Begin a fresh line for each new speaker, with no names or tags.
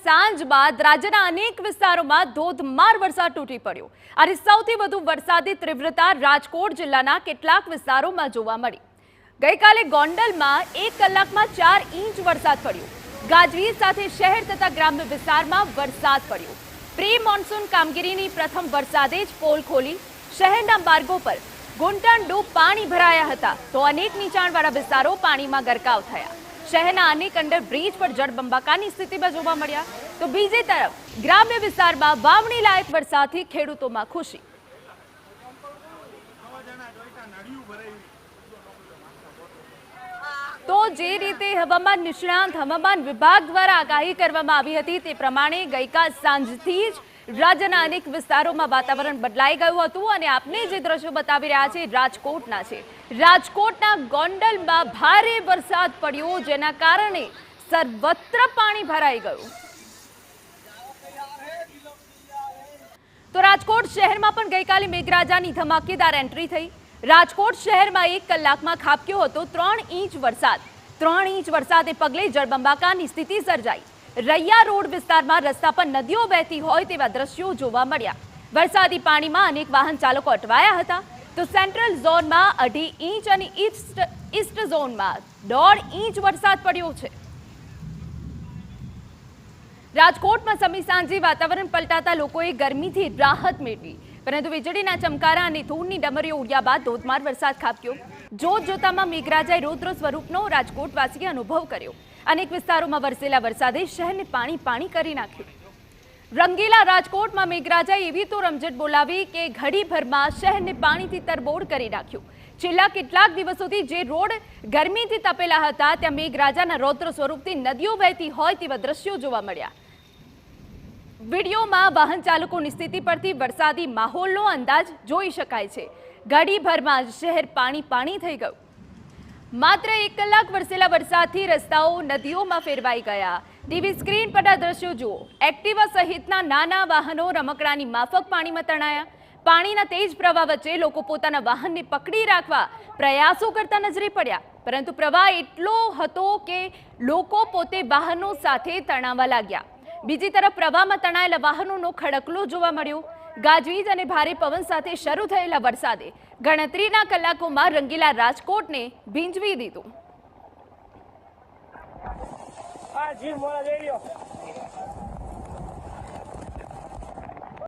સાંજ બાદ રાજ્યના અનેક વિસ્તારોમાં ધોધમાર વરસાદ તૂટી પડ્યો અને સૌથી વધુ વરસાદી તીવ્રતા રાજકોટ જિલ્લાના કેટલાક વિસ્તારોમાં જોવા મળી। ગઈકાલે ગોંડલમાં 1 કલાકમાં 4 ઇંચ વરસાદ પડ્યો। ગાજવીજ સાથે શહેર તથા ગ્રામ્ય વિસ્તારમાં વરસાદ પડ્યો। પ્રી મોન્સૂન કામગીરીની પ્રથમ વરસાદે જ પોલ ખોલી શહેરના માર્ગો પર ઘૂંટણડૂબ પાણી ભરાયા હતા તો અનેક નીચાણવાળા વિસ્તારો પાણીમાં ગરકાવ થયા। શહેરના અનેક અંડરબ્રિજ પર જળબંબાકારની સ્થિતિમાં જોવા મળ્યા તો બીજી તરફ ગ્રામ્ય વિસ્તારમાં વાવણી લાયક વરસાદથી ખેડૂતોમાં ખુશી। તો જે રીતે હવામાન નિષ્ણાંત હવામાન વિભાગ દ્વારા આગાહી કરવામાં આવી હતી તે પ્રમાણે ગઈકાલ સાંજથી જ રાજ્યના અનેક વિસ્તારોમાં વાતાવરણ બદલાઈ ગયું હતું અને આપને જે દ્રશ્યો બતાવી રહ્યા છે રાજકોટના છે। રાજકોટના ગોંડલમાં ભારે વરસાદ પડ્યો જેના કારણે સર્વત્ર પાણી ભરાઈ ગયું। તો રાજકોટ શહેરમાં પણ ગઈકાલે મેઘરાજાની ધમાકેદાર એન્ટ્રી થઈ। રાજકોટ શહેરમાં 1 કલાકમાં ખાબક્યો હતો 3 ઇંચ વરસાદ। 3 ઇંચ વરસાદે પગલે જળબંબાકારની સ્થિતિ સર્જાઈ। રૈયા રોડ વિસ્તારમાં રસ્તા પર નદીઓ વહેતી હોય તેવા દ્રશ્યો જોવા મળ્યા। વરસાદી પાણીમાં અનેક વાહન ચાલકો અટવાયા હતા તો સેન્ટ્રલ ઝોનમાં 2.5 ઇંચ અને ઈસ્ટ ઝોનમાં 1.5 ઇંચ વરસાદ પડ્યો છે। રાજકોટમાં સમી સાંજે વાતાવરણ પલટાતા લોકોએ ગરમીથી રાહત મેળવી પરંતુ વીજળીના ચમકારા અને ધૂળની ડમરીઓ ઉડ્યા બાદ ધોધમાર વરસાદ ખાબક્યો। જોત જોતામાં મેઘરાજાએ રૌદ્ર સ્વરૂપનો રાજકોટવાસીએ અનુભવ કર્યો। અનેક વિસ્તારોમાં વરસેલા વરસાદે શહેરને પાણી કરી નાખ્યું। રંગીલા રાજકોટમાં મેઘરાજાએ એવી તો રમઝટ બોલાવી કે ઘડીભરમાં શહેરને પાણીથી તરબોળ કરી નાખ્યું। છેલ્લા કેટલાક દિવસોથી જે રોડ ગરમીથી તપેલા હતા ત્યાં મેઘરાજાના રૌદ્ર સ્વરૂપથી નદીઓ વહેતી હોય તેવા દ્રશ્યો જોવા મળ્યા। વિડીયોમાં વાહન ચાલકોની સ્થિતિ પરથી વરસાદી માહોલનો અંદાજ જોઈ શકાય છે। ઘડીભરમાં જ શહેર પાણી થઈ ગયું। માત્ર 1 કલાક વરસેલા વરસાદથી રસ્તાઓ નદીઓમાં ફેરવાઈ ગયા। ટીવી સ્ક્રીન પરના દ્રશ્યો જુઓ। એક્ટિવા સહિતના નાના વાહનો રમકડાની માફક પાણીમાં તણાયા। પાણીના તેજ પ્રવાહ વચ્ચે લોકો પોતાના વાહનને પકડી રાખવા પ્રયાસો કરતા નજરે પડ્યા પરંતુ પ્રવાહ એટલો હતો કે લોકો પોતે વાહનો સાથે તણાવા લાગ્યા। બીજી તરફ પ્રવાહમાં તણાયેલા વાહનોનો ખડકલો જોવા મળ્યો। ગાજવીજ અને ભારે પવન સાથે શરૂ થયેલા વરસાદે ગણતરીના કલાકોમાં રંગીલા રાજકોટને ભીંજવી દીધું।